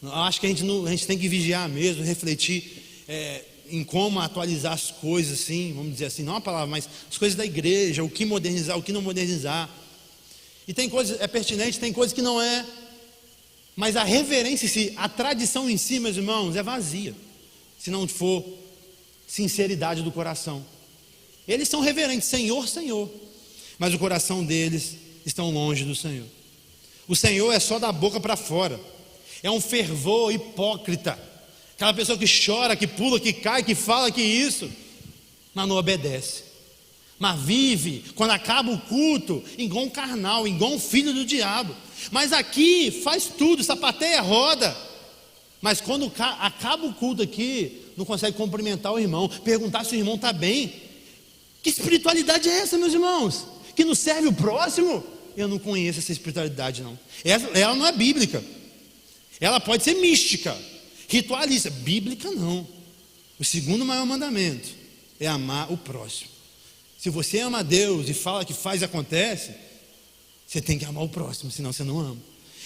Acho que a gente tem que vigiar mesmo, refletir em como atualizar as coisas, assim, vamos dizer assim, não a palavra, mas as coisas da igreja, o que modernizar, o que não modernizar. E tem coisas, é pertinente, tem coisas que não é. Mas a reverência em si, a tradição em si, meus irmãos, é vazia, se não for sinceridade do coração. Eles são reverentes, Senhor, Senhor, mas o coração deles estão longe do Senhor. O Senhor é só da boca para fora, é um fervor hipócrita, aquela pessoa que chora, que pula, que cai, que fala que isso, mas não obedece, mas vive, quando acaba o culto, igual um carnal, igual um filho do diabo. Mas aqui faz tudo, sapateia, roda, Mas quando acaba o culto aqui, não consegue cumprimentar o irmão, perguntar se o irmão está bem. Que espiritualidade é essa, meus irmãos? Que não serve o próximo? Eu não conheço essa espiritualidade, não. Ela não é bíblica. Ela pode ser mística, ritualista. Bíblica não. O segundo maior mandamento é amar o próximo. Se você ama a Deus e fala que faz e acontece, você tem que amar o próximo, senão você não ama.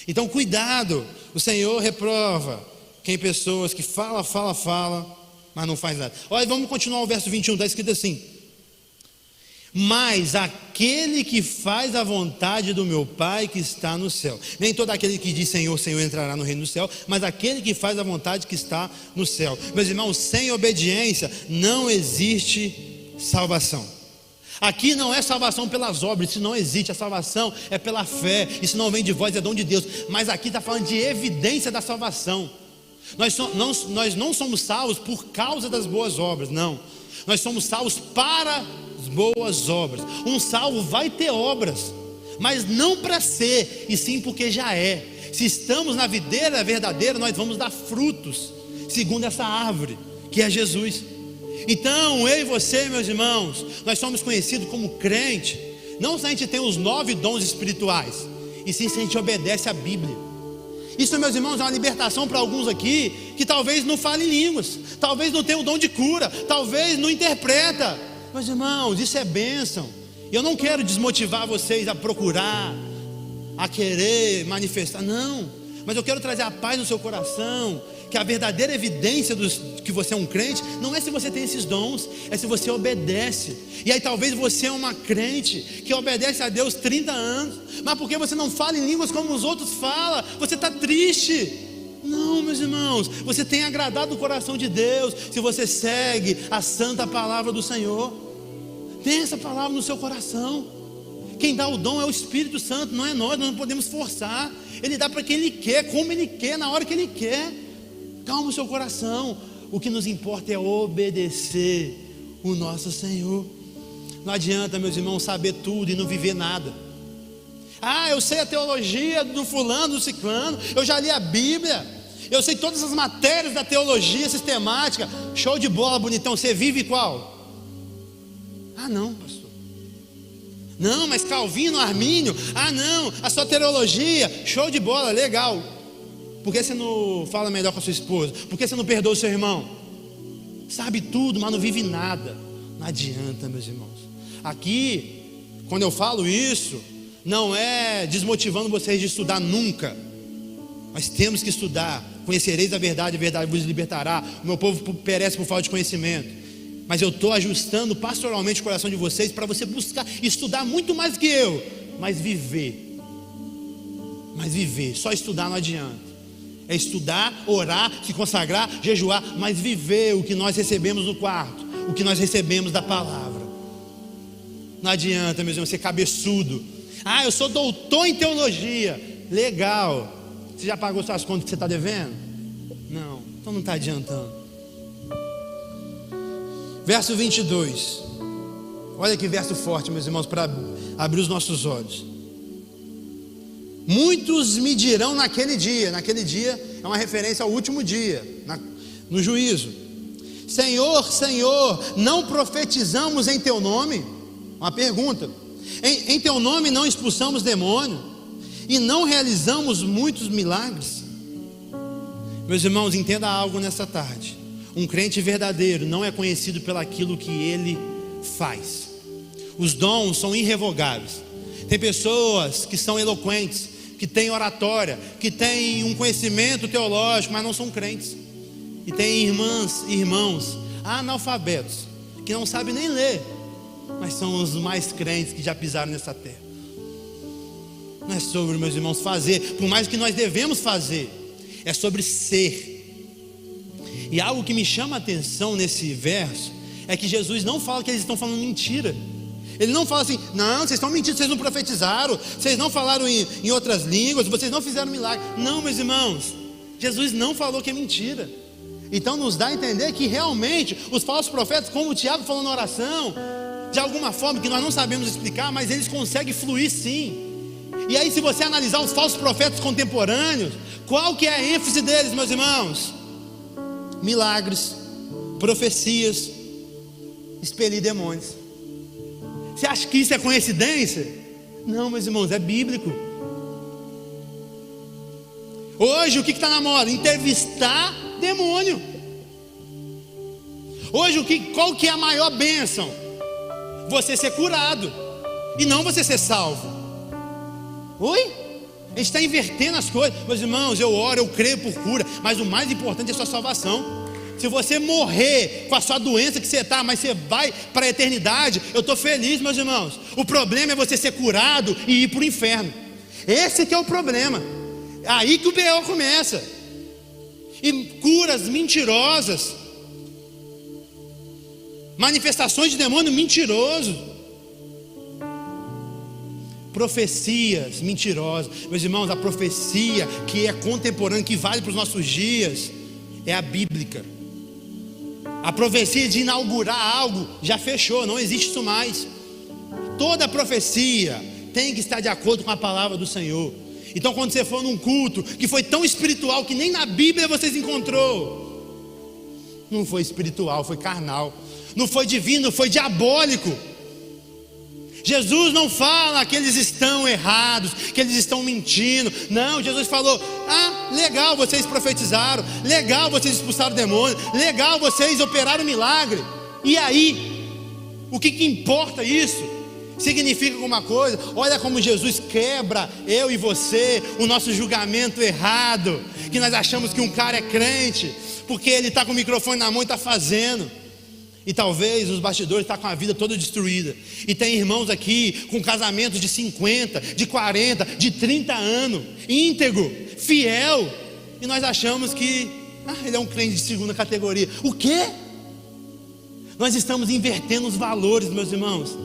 Então cuidado, o Senhor reprova quem pessoas que fala, mas não faz nada. Olha, vamos continuar o verso 21, está escrito assim: mas aquele que faz a vontade do meu Pai que está no céu. Nem todo aquele que diz Senhor, Senhor entrará no reino do céu, mas aquele que faz a vontade que está no céu. Meus irmãos, sem obediência não existe salvação. Aqui não é salvação pelas obras, isso não existe. A salvação é pela fé, isso não vem de vós, é dom de Deus. Mas aqui está falando de evidência da salvação. Nós não somos salvos por causa das boas obras, não. Nós somos salvos para as boas obras. Um salvo vai ter obras, mas não para ser, e sim porque já é. Se estamos na videira verdadeira, nós vamos dar frutos, segundo essa árvore, que é Jesus. Então, eu e você, meus irmãos, nós somos conhecidos como crente, não se a gente tem os 9 dons espirituais, e sim se a gente obedece à Bíblia. Isso, meus irmãos, é uma libertação para alguns aqui que talvez não falem línguas, talvez não tenham o dom de cura, talvez não interpreta. Meus irmãos, isso é bênção. Eu não quero desmotivar vocês a procurar, a querer manifestar, não. Mas eu quero trazer a paz no seu coração, que a verdadeira evidência que você é um crente não é se você tem esses dons, é se você obedece. E aí talvez você é uma crente que obedece a Deus 30 anos, mas porque você não fala em línguas como os outros falam, você está triste. Não, meus irmãos, você tem agradado o coração de Deus se você segue a santa palavra do Senhor. Tem essa palavra no seu coração. Quem dá o dom é o Espírito Santo, não é nós não podemos forçar. Ele dá para quem Ele quer, como Ele quer, na hora que Ele quer. Calma o seu coração. O que nos importa é obedecer o nosso Senhor. Não adianta, meus irmãos, saber tudo e não viver nada. Eu sei a teologia do fulano, do ciclano, eu já li a Bíblia, eu sei todas as matérias da teologia sistemática. Show de bola, bonitão. Você vive qual? Não, pastor. Não, mas Calvino, Armínio. Não, a sua teologia. Show de bola, legal. Por que você não fala melhor com a sua esposa? Por que você não perdoa o seu irmão? Sabe tudo, mas não vive nada. Não adianta, meus irmãos. Aqui, quando eu falo isso, não é desmotivando vocês de estudar nunca. Nós temos que estudar. Conhecereis a verdade vos libertará. O meu povo perece por falta de conhecimento. Mas eu estou ajustando pastoralmente o coração de vocês para você buscar estudar muito mais que eu, mas viver. Só estudar não adianta. É estudar, orar, se consagrar, jejuar, mas viver o que nós recebemos no quarto, o que nós recebemos da palavra. Não adianta, meus irmãos, ser cabeçudo. Eu sou doutor em teologia. Legal. Você já pagou suas contas que você está devendo? Não, então não está adiantando. Verso 22. Olha que verso forte, meus irmãos, para abrir os nossos olhos. Muitos me dirão naquele dia. Naquele dia é uma referência ao último dia, no juízo. Senhor, Senhor, não profetizamos em teu nome? Uma pergunta. Em teu nome não expulsamos demônio e não realizamos muitos milagres? Meus irmãos, entenda algo nessa tarde. Um crente verdadeiro não é conhecido pelaquilo que ele faz. Os dons são irrevogáveis. Tem pessoas que são eloquentes, que têm oratória, que têm um conhecimento teológico, mas não são crentes. E tem irmãos analfabetos, que não sabem nem ler, mas são os mais crentes que já pisaram nessa terra. Não é sobre, meus irmãos, fazer, por mais que nós devemos fazer, é sobre ser. E algo que me chama a atenção nesse verso é que Jesus não fala que eles estão falando mentira. Ele não fala assim: não, vocês estão mentindo, vocês não profetizaram, vocês não falaram em outras línguas, vocês não fizeram milagre. Não, meus irmãos, Jesus não falou que é mentira. Então nos dá a entender que realmente os falsos profetas, como o Tiago falou na oração, de alguma forma que nós não sabemos explicar, mas eles conseguem fluir sim. E aí, se você analisar os falsos profetas contemporâneos, qual que é a ênfase deles, meus irmãos? Milagres, profecias, expelir demônios. Você acha que isso é coincidência? Não, meus irmãos, é bíblico. Hoje o que está na moda? Entrevistar demônio. Hoje qual que é a maior bênção? Você ser curado e não você ser salvo. Oi? A gente está invertendo as coisas. Meus irmãos, eu oro, eu creio por cura, mas o mais importante é a sua salvação. Se você morrer com a sua doença que você está, mas você vai para a eternidade, eu estou feliz, meus irmãos. O problema é você ser curado e ir para o inferno. Esse que é o problema. Aí que o B.O. começa. E curas mentirosas, manifestações de demônio mentiroso, profecias mentirosas. Meus irmãos, a profecia que é contemporânea, que vale para os nossos dias, é a bíblica. A profecia de inaugurar algo já fechou, não existe isso mais. Toda profecia tem que estar de acordo com a palavra do Senhor. Então, quando você for num culto que foi tão espiritual que nem na Bíblia vocês encontrou, não foi espiritual, foi carnal. Não foi divino, foi diabólico. Jesus não fala que eles estão errados, que eles estão mentindo. Não, Jesus falou: legal, vocês profetizaram, legal, vocês expulsaram o demônio, legal, vocês operaram milagre. E aí, o que importa isso? Significa alguma coisa? Olha como Jesus quebra eu e você, o nosso julgamento errado, que nós achamos que um cara é crente porque ele está com o microfone na mão e está fazendo. E talvez os bastidores estão com a vida toda destruída. E tem irmãos aqui com casamentos de 50, de 40, de 30 anos, íntegro, fiel. E nós achamos que ele é um crente de segunda categoria. O quê? Nós estamos invertendo os valores, meus irmãos.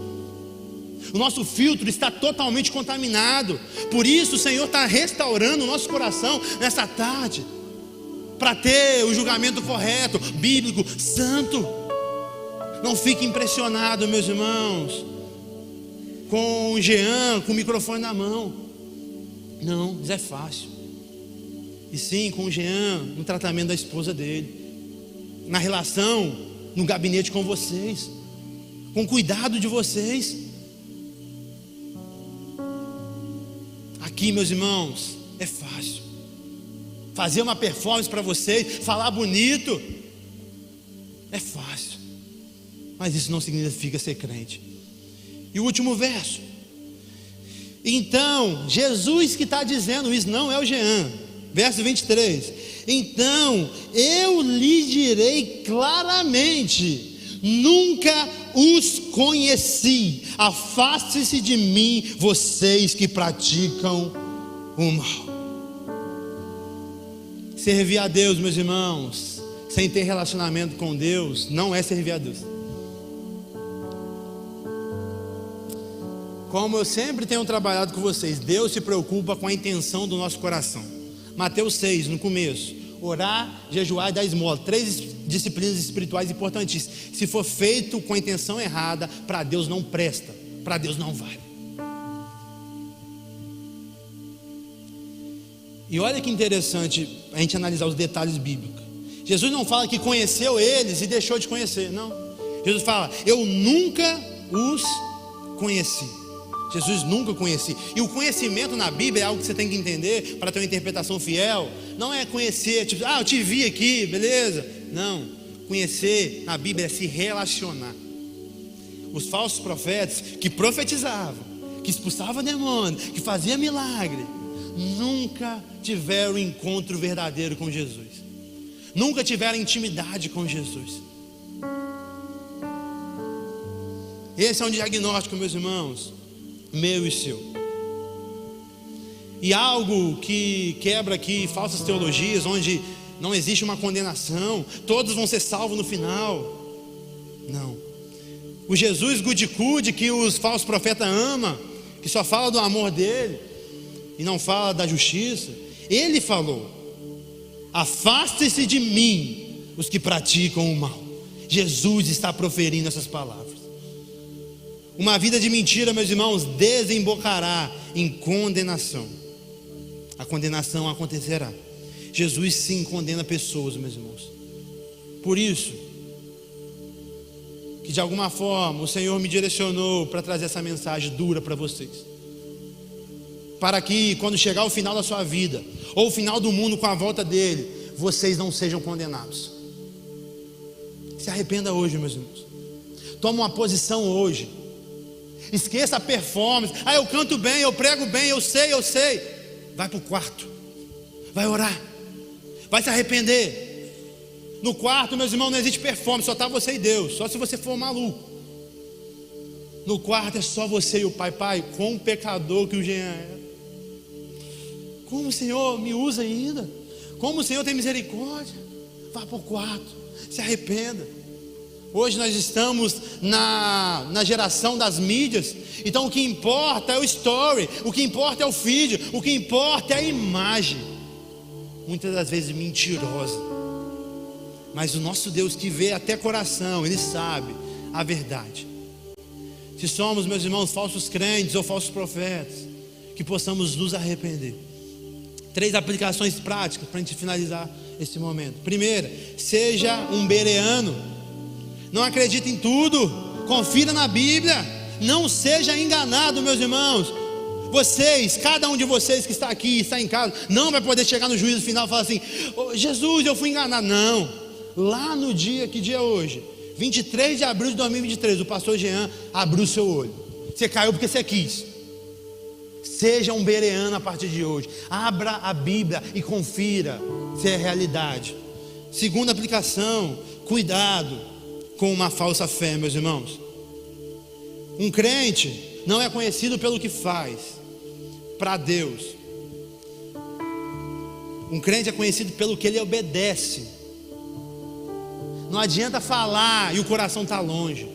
O nosso filtro está totalmente contaminado. Por isso o Senhor está restaurando o nosso coração nessa tarde, para ter o julgamento correto, bíblico, santo. Não fique impressionado, meus irmãos, com o Jean com o microfone na mão. Não, isso é fácil. E sim, com o Jean no tratamento da esposa dele, na relação, no gabinete com vocês, com cuidado de vocês. Aqui, meus irmãos, é fácil. Fazer uma performance para vocês, falar bonito, é fácil. Mas isso não significa ser crente. E o último verso. Então, Jesus que está dizendo isso, não é o Jean. Verso 23. Então, eu lhe direi claramente: nunca os conheci. Afaste-se de mim, vocês que praticam o mal. Servir a Deus, meus irmãos, sem ter relacionamento com Deus, não é servir a Deus. Como eu sempre tenho trabalhado com vocês, Deus se preocupa com a intenção do nosso coração. Mateus 6, no começo: orar, jejuar e dar esmola. 3 disciplinas espirituais importantíssimas. Se for feito com a intenção errada, para Deus não presta, para Deus não vale. E olha que interessante a gente analisar os detalhes bíblicos. Jesus não fala que conheceu eles e deixou de conhecer, não. Jesus fala: eu nunca os conheci. Jesus nunca conheci. E o conhecimento na Bíblia é algo que você tem que entender para ter uma interpretação fiel. Não é conhecer, tipo, eu te vi aqui, beleza? Não, conhecer na Bíblia é se relacionar. Os falsos profetas que profetizavam, que expulsavam demônio, que faziam milagre, nunca tiveram um encontro verdadeiro com Jesus, nunca tiveram intimidade com Jesus. Esse é um diagnóstico, meus irmãos, meu e seu. E algo que quebra aqui falsas teologias, onde não existe uma condenação, todos vão ser salvos no final. Não. O Jesus good que os falsos profetas amam, que só fala do amor dele e não fala da justiça, ele falou: afaste-se de mim os que praticam o mal. Jesus está proferindo essas palavras. Uma vida de mentira, meus irmãos, desembocará em condenação. A condenação acontecerá. Jesus sim condena pessoas, meus irmãos. Por isso que de alguma forma o Senhor me direcionou para trazer essa mensagem dura para vocês, para que quando chegar o final da sua vida, ou o final do mundo com a volta dele, vocês não sejam condenados. Se arrependa hoje, meus irmãos. Toma uma posição hoje. Esqueça a performance. Eu canto bem, eu prego bem, eu sei. Vai para o quarto, vai orar, vai se arrepender. No quarto, meus irmãos, não existe performance, só está você e Deus, só se você for maluco. No quarto é só você e o Pai. Pai, quão pecador que o Jean é. Como o Senhor me usa ainda. Como o Senhor tem misericórdia. Vá para o quarto, se arrependa. Hoje nós estamos na geração das mídias. Então o que importa é o story, o que importa é o feed, o que importa é a imagem, muitas das vezes mentirosa. Mas o nosso Deus, que vê até coração, Ele sabe a verdade. Se somos, meus irmãos, falsos crentes ou falsos profetas, que possamos nos arrepender. 3 aplicações práticas para a gente finalizar esse momento. Primeira, seja um bereano. Não acredite em tudo, confira na Bíblia, não seja enganado, meus irmãos. Vocês, cada um de vocês que está aqui, está em casa, não vai poder chegar no juízo final e falar assim: Jesus, eu fui enganado. Não, lá no dia, que dia é hoje? 23 de abril de 2023, o pastor Jean abriu o seu olho. Você caiu porque você quis. Seja um bereano a partir de hoje. Abra a Bíblia e confira se é realidade. Segunda aplicação, cuidado com uma falsa fé, meus irmãos. Um crente não é conhecido pelo que faz para Deus. Um crente é conhecido pelo que ele obedece. Não adianta falar e o coração está longe.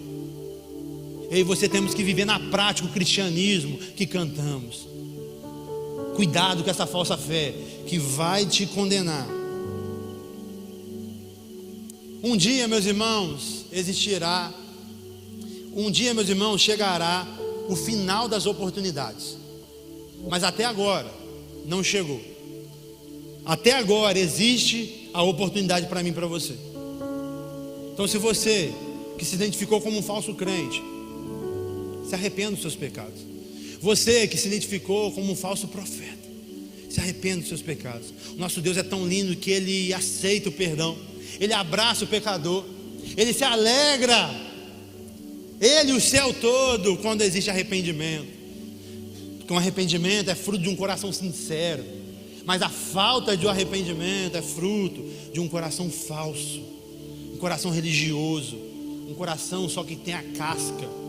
Eu e você temos que viver na prática o cristianismo que cantamos. Cuidado com essa falsa fé que vai te condenar. Um dia, meus irmãos, existirá. Um dia, meus irmãos, chegará o final das oportunidades. Mas até agora não chegou. Até agora existe a oportunidade para mim e para você. Então, se você que se identificou como um falso crente, se arrependa dos seus pecados. Você que se identificou como um falso profeta, se arrependa dos seus pecados. O nosso Deus é tão lindo que Ele aceita o perdão. Ele abraça o pecador. Ele se alegra. Ele e o céu todo quando existe arrependimento. Porque um arrependimento é fruto de um coração sincero. Mas a falta de um arrependimento é fruto de um coração falso. Um coração religioso. Um coração só que tem a casca.